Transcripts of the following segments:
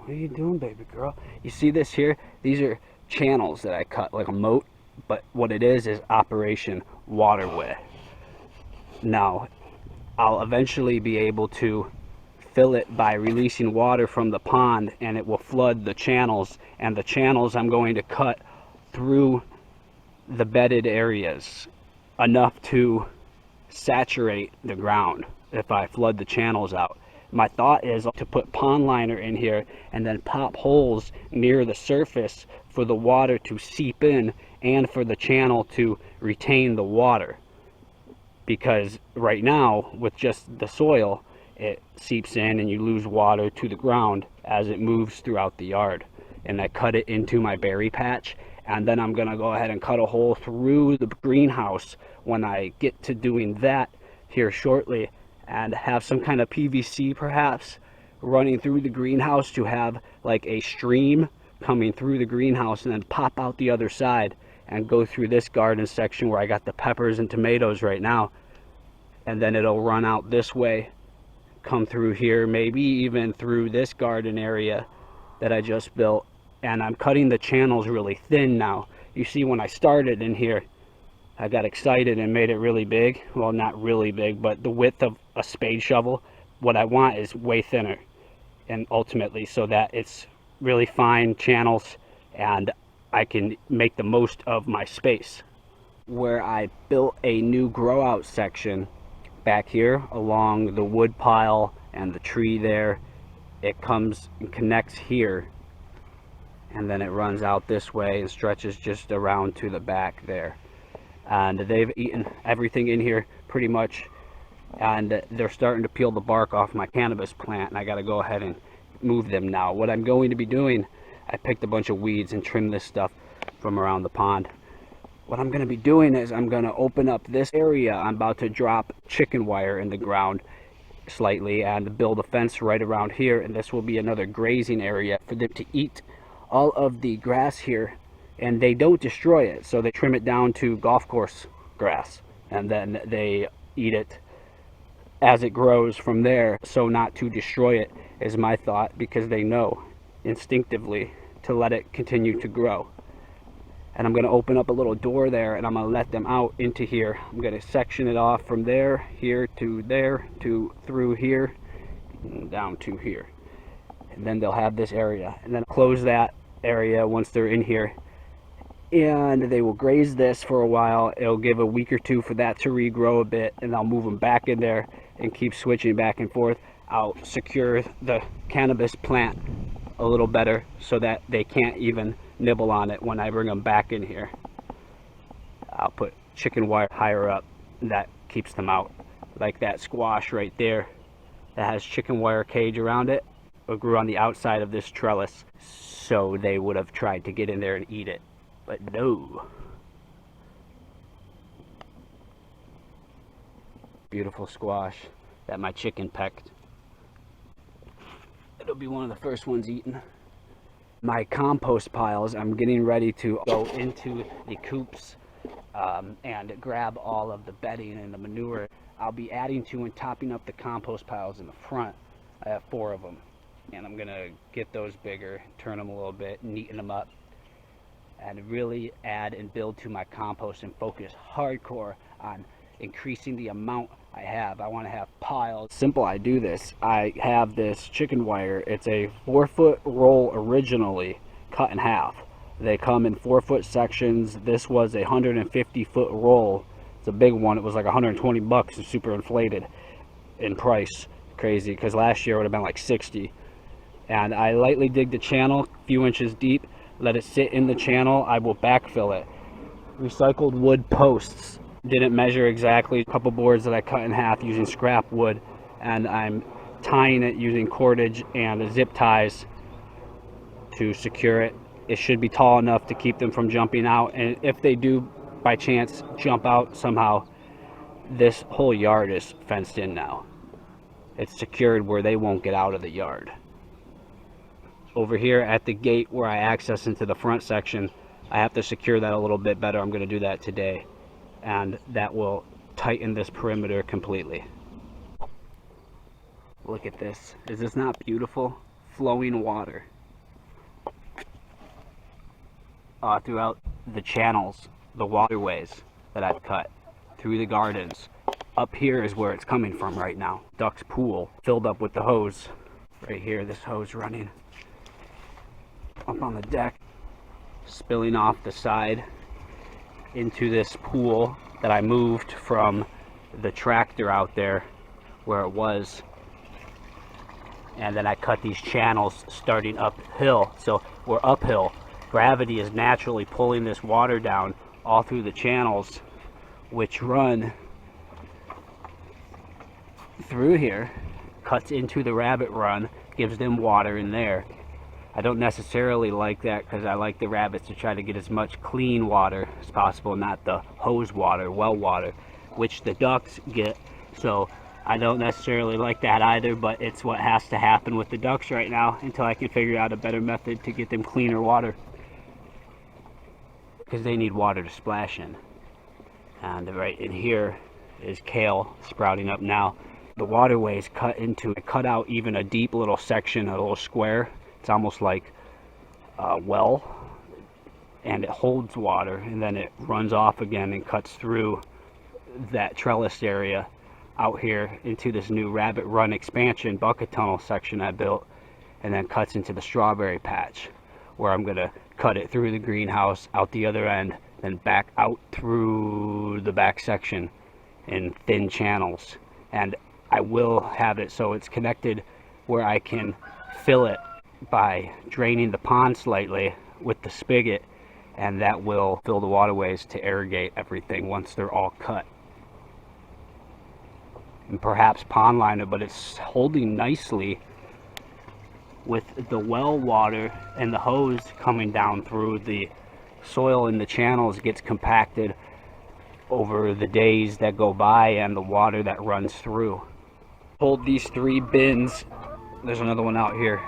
What are you doing, baby girl? You see this here? These are channels that I cut, like a moat, but what it is Operation Waterway. Now, I'll eventually be able to fill it by releasing water from the pond, and it will flood the channels, and the channels I'm going to cut through the bedded areas enough to saturate the ground if I flood the channels out. My thought is to put pond liner in here and then pop holes near the surface for the water to seep in and for the channel to retain the water. Because right now, with just the soil, it seeps in and you lose water to the ground as it moves throughout the yard. And I cut it into my berry patch, and then I'm gonna go ahead and cut a hole through the greenhouse when I get to doing that here shortly, and have some kind of PVC perhaps running through the greenhouse to have like a stream coming through the greenhouse and then pop out the other side and go through this garden section where I got the peppers and tomatoes right now, and then it'll run out this way, come through here, maybe even through this garden area that I just built. And I'm cutting the channels really thin now. You see, when I started in here, I got excited and made it really big. Well, not really big, but the width of a spade shovel. What I want is way thinner, and ultimately so that it's really fine channels and I can make the most of my space. Where I built a new grow out section back here along the wood pile and the tree there, it comes and connects here, and then it runs out this way and stretches just around to the back there. And they've eaten everything in here pretty much, and they're starting to peel the bark off my cannabis plant, and I got to go ahead and move them now. What I'm going to be doing, I picked a bunch of weeds and trimmed this stuff from around the pond. What I'm going to be doing is I'm going to open up this area. I'm about to drop chicken wire in the ground slightly and build a fence right around here, and this will be another grazing area for them to eat all of the grass here, and they don't destroy it, so they trim it down to golf course grass and then they eat it as it grows from there, so not to destroy it is my thought, because they know instinctively to let it continue to grow. And I'm going to open up a little door there, and I'm going to let them out into here. I'm going to section it off from there, here to there, to through here, and down to here. And then they'll have this area. And then close that area once they're in here. And they will graze this for a while. It'll give a week or two for that to regrow a bit, and I'll move them back in there and keep switching back and forth. I'll secure the cannabis plant a little better so that they can't even nibble on it when I bring them back in here. I'll put chicken wire higher up, and that keeps them out. Like that squash right there that has chicken wire cage around it, it grew on the outside of this trellis, so they would have tried to get in there and eat it, but no. Beautiful squash that my chicken pecked. It'll be one of the first ones eaten. My compost piles, I'm getting ready to go into the coops and grab all of the bedding and the manure. I'll be adding to and topping up the compost piles in the front. I have 4 of them, and I'm gonna get those bigger, turn them a little bit, neaten them up, and really add and build to my compost and focus hardcore on increasing the amount I have. I want to have piles. Simple, I do this. I have this chicken wire. It's a 4-foot roll originally, cut in half. They come in 4-foot sections. This was a 150-foot roll. It's a big one. It was like $120. It's super inflated in price. Crazy, because last year it would have been like 60. And I lightly dig the channel, a few inches deep, let it sit in the channel. I will backfill it. Recycled wood posts. Didn't measure exactly. A couple boards that I cut in half using scrap wood, and I'm tying it using cordage and zip ties to secure it. It should be tall enough to keep them from jumping out, and if they do by chance jump out somehow, this whole yard is fenced in now. It's secured where they won't get out of the yard. Over here at the gate where I access into the front section, I have to secure that a little bit better. I'm going to do that today, and that will tighten this perimeter completely. Look at this. Is this not beautiful? Flowing water. throughout the channels, the waterways that I've cut through the gardens. Up here is where it's coming from right now. Duck's pool filled up with the hose. Right here, this hose running up on the deck, spilling off the side into this pool that I moved from the tractor out there where it was. And then I cut these channels starting uphill. So we're uphill. Gravity is naturally pulling this water down all through the channels, which run through here, cuts into the rabbit run, gives them water in there. I don't necessarily like that because I like the rabbits to try to get as much clean water as possible, not the hose water, well water, which the ducks get. So I don't necessarily like that either, but it's what has to happen with the ducks right now until I can figure out a better method to get them cleaner water, because they need water to splash in. And right in here is kale sprouting up now. The waterways cut out even a deep little section, a little square. It's almost like a well, and it holds water, and then it runs off again and cuts through that trellis area out here into this new rabbit run expansion bucket tunnel section I built, and then cuts into the strawberry patch, where I'm gonna cut it through the greenhouse out the other end, then back out through the back section in thin channels. And I will have it so it's connected where I can fill it by draining the pond slightly with the spigot, and that will fill the waterways to irrigate everything once they're all cut. And perhaps pond liner, but it's holding nicely with the well water and the hose coming down through. The soil in the channels gets compacted over the days that go by and the water that runs through. Hold these 3 bins, there's another one out here,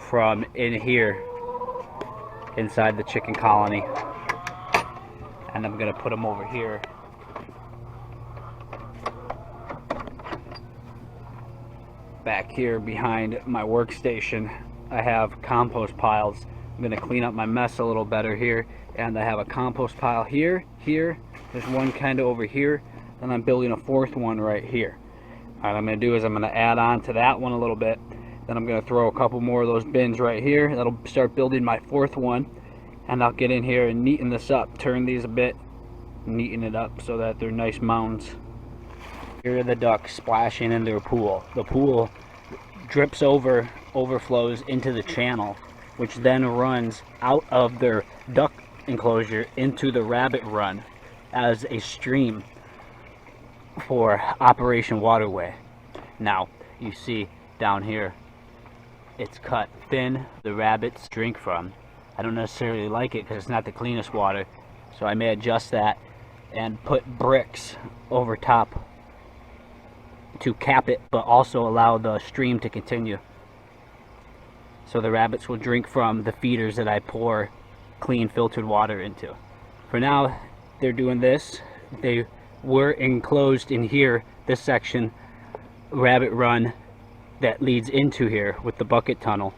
from in here inside the chicken colony, and I'm gonna put them over here. Back here behind my workstation, I have compost piles. I'm gonna clean up my mess a little better here, and I have a compost pile here, there's one kind of over here, and I'm building a 4th one right here. All right, what I'm gonna do is I'm gonna add on to that one a little bit, then I'm gonna throw a couple more of those bins right here. That'll start building my 4th one, and I'll get in here and neaten this up, turn these a bit, neaten it up so that they're nice mounds. Here are the ducks splashing in their pool. The pool drips over, overflows into the channel, which then runs out of their duck enclosure into the rabbit run as a stream for Operation Waterway. Now, you see down here, it's cut thin, the rabbits drink from. I don't necessarily like it because it's not the cleanest water, so I may adjust that and put bricks over top to cap it, but also allow the stream to continue, so the rabbits will drink from the feeders that I pour clean filtered water into. For now, they're doing this. They were enclosed in here, this section, rabbit run that leads into here with the bucket tunnel.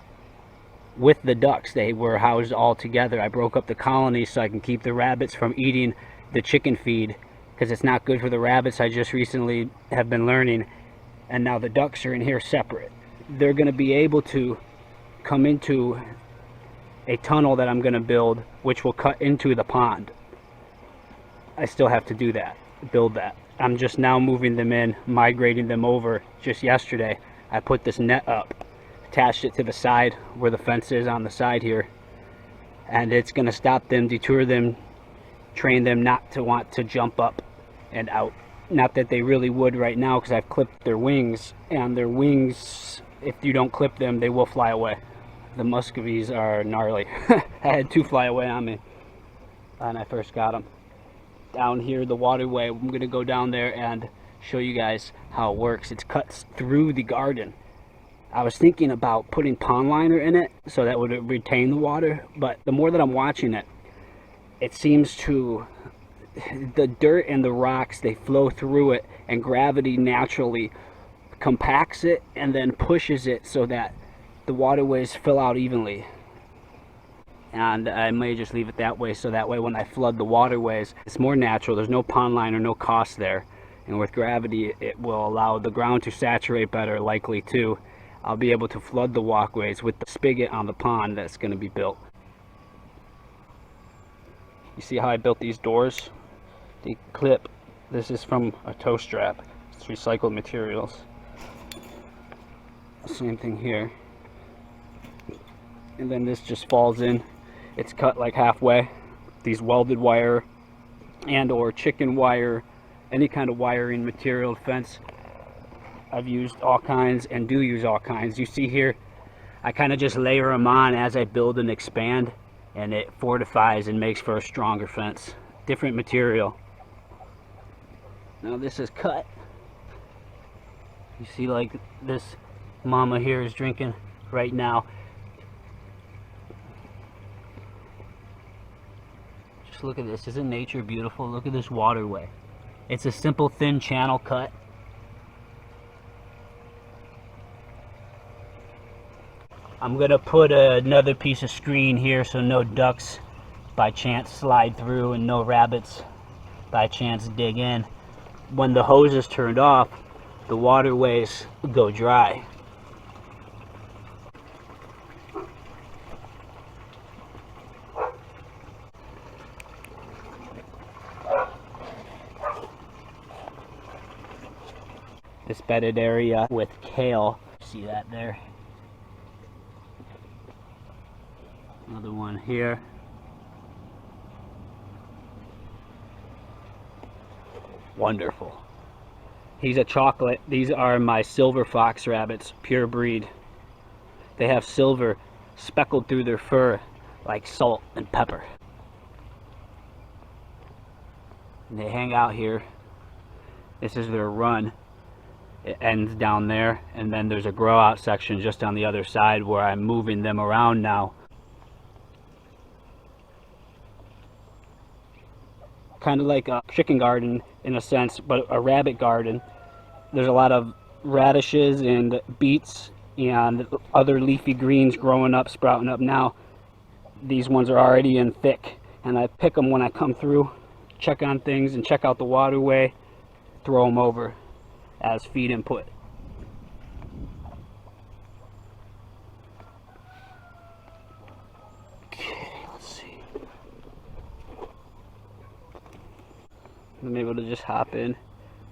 With the ducks, they were housed all together. I broke up the colony so I can keep the rabbits from eating the chicken feed, because it's not good for the rabbits. I just recently have been learning, and now the ducks are in here separate. They're going to be able to come into a tunnel that I'm going to build, which will cut into the pond. I still have to do that, build that. I'm just now moving them in, migrating them over. Just yesterday, I put this net up, attached it to the side where the fence is on the side here, and it's going to stop them, deter them, train them not to want to jump up and out. Not that they really would right now, because I've clipped their wings, and their wings, if you don't clip them, they will fly away. The muscovies are gnarly. I had 2 fly away on me when I first got them. Down here, the waterway, I'm going to go down there and show you guys how it works. It's cut through the garden. I was thinking about putting pond liner in it so that would retain the water, but the more that I'm watching it, it seems to, the dirt and the rocks, they flow through it, and gravity naturally compacts it and then pushes it so that the waterways fill out evenly. and I may just leave it that way, so that way when I flood the waterways, it's more natural. There's no pond line or no cost there, and with gravity it will allow the ground to saturate better, likely too. I'll be able to flood the walkways with the spigot on the pond that's going to be built. You see how I built these doors? The clip, this is from a tow strap. It's recycled materials. Same thing here. And then this just falls in. It's cut like halfway. These welded wire and or chicken wire, any kind of wiring material fence. I've used all kinds and do use all kinds. You see here, I kind of just layer them on as I build and expand, and it fortifies and makes for a stronger fence. Different material. Now this is cut. You see, like this mama here is drinking right now. Just look at this. Isn't nature beautiful? Look at this waterway. It's a simple thin channel cut. I'm gonna put another piece of screen here so no ducks by chance slide through and no rabbits by chance dig in. When the hose is turned off, the waterways go dry. This bedded area with kale, see that there? Another one here. Wonderful. He's a chocolate. These are my silver fox rabbits, pure breed. They have silver speckled through their fur like salt and pepper. And they hang out here. This is their run. It ends down there, and then there's a grow out section just on the other side where I'm moving them around now. Kind of like a chicken garden in a sense, but a rabbit garden. There's a lot of radishes and beets and other leafy greens growing up, sprouting up now. These ones are already in thick, and I pick them when I come through, check on things and check out the waterway, throw them over as feed input. I'm able to just hop in.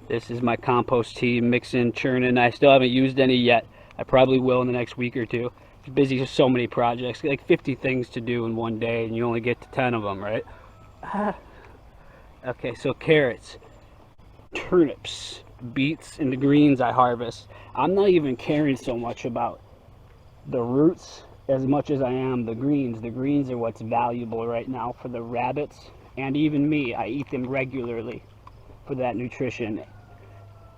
This is my compost tea, mixing, churning. I still haven't used any yet. I probably will in the next week or two. I'm busy with so many projects, like 50 things to do in one day, and you only get to 10 of them, right? Okay, so carrots, turnips, beets, and the greens I harvest. I'm not even caring so much about the roots as much as I am the greens. The greens are what's valuable right now for the rabbits. And even me, I eat them regularly for that nutrition.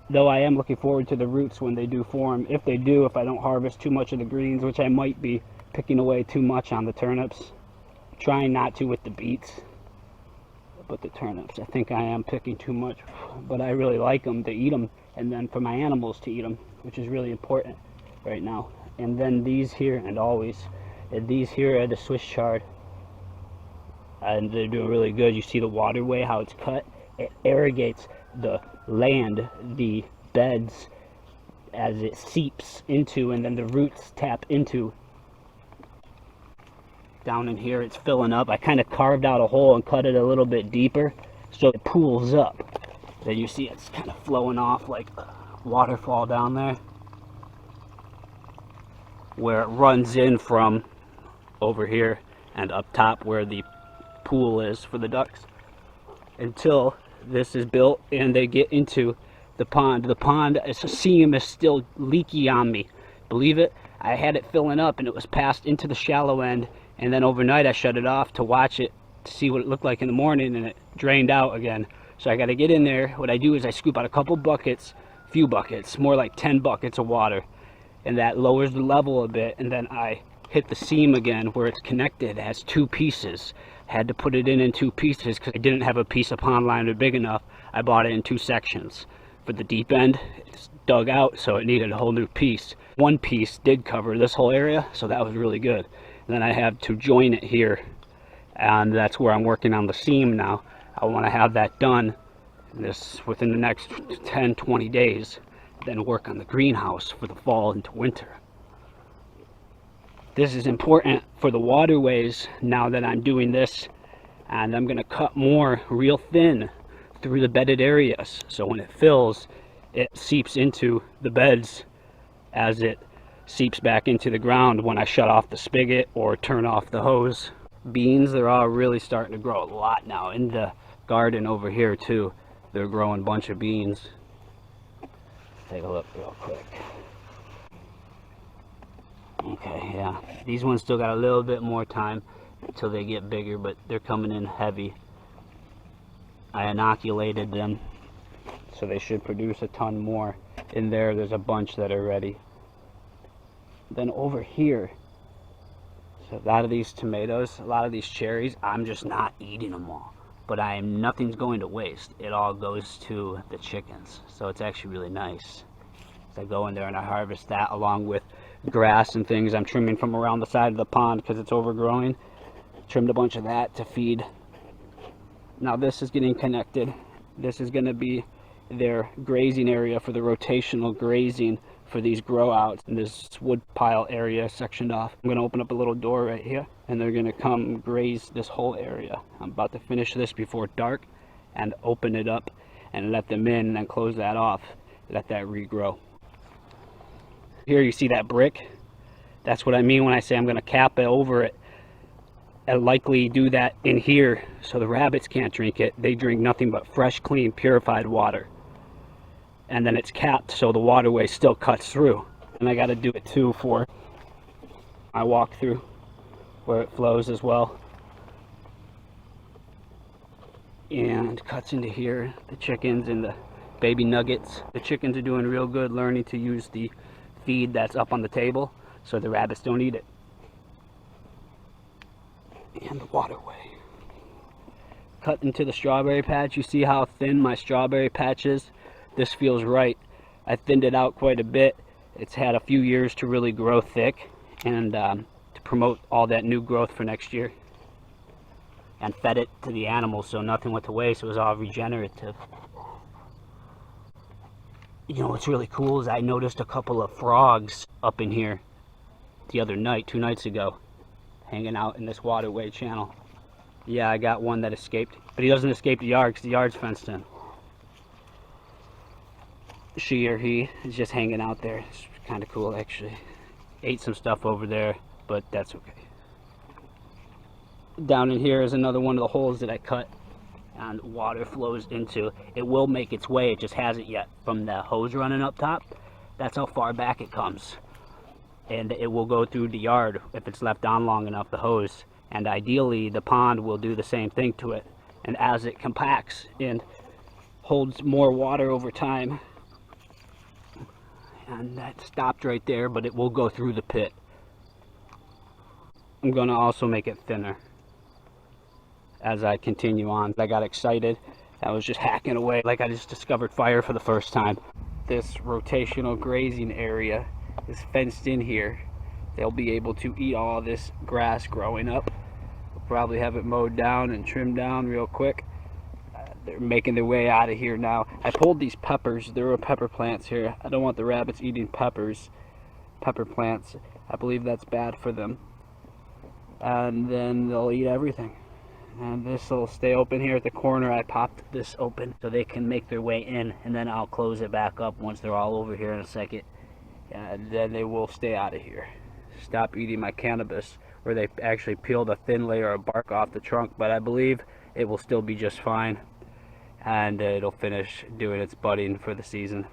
Though I am looking forward to the roots when they do form. If they do, if I don't harvest too much of the greens, which I might be picking away too much on the turnips. Trying not to with the beets. But the turnips, I think I am picking too much. But I really like them to eat them. And then for my animals to eat them, which is really important right now. And then these here, and always, and these here are the Swiss chard. And they're doing really good. You see the waterway, how it's cut. It irrigates the land, the beds, as it seeps into, and then the roots tap into. Down in here, it's filling up. I kind of carved out a hole and cut it a little bit deeper so it pools up. Then you see it's kind of flowing off like a waterfall down there, where it runs in from over here and up top where the pool is for the ducks, until this is built and they get into the pond. The pond seam is still leaky on me. Believe it, I had it filling up and it was passed into the shallow end, and then overnight I shut it off to watch it to see what it looked like in the morning, and it drained out again. So I got to get in there. What I do is I scoop out a couple buckets, few buckets, more like 10 buckets of water, and that lowers the level a bit, and then I hit the seam again where it's connected. It has two pieces. Had to put it in two pieces because I didn't have a piece of pond liner big enough. I bought it in two sections. For the deep end, it's dug out, so it needed a whole new piece. One piece did cover this whole area, so that was really good. And then I have to join it here and that's where I'm working on the seam now. I want to have that done within the next 10-20 days, then work on the greenhouse for the fall into winter. This is important for the waterways now that I'm doing this, and I'm going to cut more real thin through the bedded areas, so when it fills, it seeps into the beds as it seeps back into the ground when I shut off the spigot or turn off the hose. Beans, they're all really starting to grow a lot now. In the garden over here too, they're growing a bunch of beans. Take a look real quick. Okay, yeah, these ones still got a little bit more time until they get bigger, but they're coming in heavy. I inoculated them, so they should produce a ton more. In there's a bunch that are ready. Then over here, so a lot of these tomatoes, a lot of these cherries, I'm just not eating them all, but nothing's going to waste. It all goes to the chickens, so it's actually really nice. So I go in there and I harvest that along with grass and things I'm trimming from around the side of the pond because it's overgrowing. Trimmed a bunch of that to feed. Now this is getting connected. This is going to be their grazing area for the rotational grazing for these grow outs, and this wood pile area sectioned off. I'm going to open up a little door right here, and they're going to come graze this whole area. I'm about to finish this before dark and open it up and let them in, and then close that off, let that regrow. Here you see that brick? That's what I mean when I say I'm going to cap it over it. I'll likely do that in here so the rabbits can't drink it. They drink nothing but fresh, clean, purified water. And then it's capped so the waterway still cuts through. And I got to do it too for I walk through where it flows as well. And cuts into here, the chickens and the baby nuggets. The chickens are doing real good learning to use the feed that's up on the table so the rabbits don't eat it. And the waterway. Cut into the strawberry patch. You see how thin my strawberry patch is? This feels right. I thinned it out quite a bit. It's had a few years to really grow thick and to promote all that new growth for next year. And fed it to the animals so nothing went to waste. It was all regenerative. You know what's really cool is I noticed a couple of frogs up in here the other night, 2 nights ago, hanging out in this waterway channel. Yeah, I got one that escaped, but he doesn't escape the yard because the yard's fenced in. She or he is just hanging out there. It's kind of cool actually. Ate some stuff over there, but that's okay. Down in here is another one of the holes that I cut and water flows into. It will make its way, it just hasn't yet. From the hose running up top, that's how far back it comes. And it will go through the yard if it's left on long enough, the hose. And ideally the pond will do the same thing to it. And as it compacts and holds more water over time, and that stopped right there, but it will go through the pit. I'm going to also make it thinner as I continue on. I got excited. I was just hacking away like I just discovered fire for the first time. This rotational grazing area is fenced in here. They'll be able to eat all this grass growing up. We'll probably have it mowed down and trimmed down real quick. They're making their way out of here now. I pulled these peppers. There were pepper plants here. I don't want the rabbits eating peppers. Pepper plants. I believe that's bad for them. And then they'll eat everything. And this will stay open here at the corner. I popped this open so they can make their way in, and then I'll close it back up once they're all over here in a second. And then they will stay out of here. Stop eating my cannabis, where they actually peeled a thin layer of bark off the trunk, but I believe it will still be just fine. And it'll finish doing its budding for the season.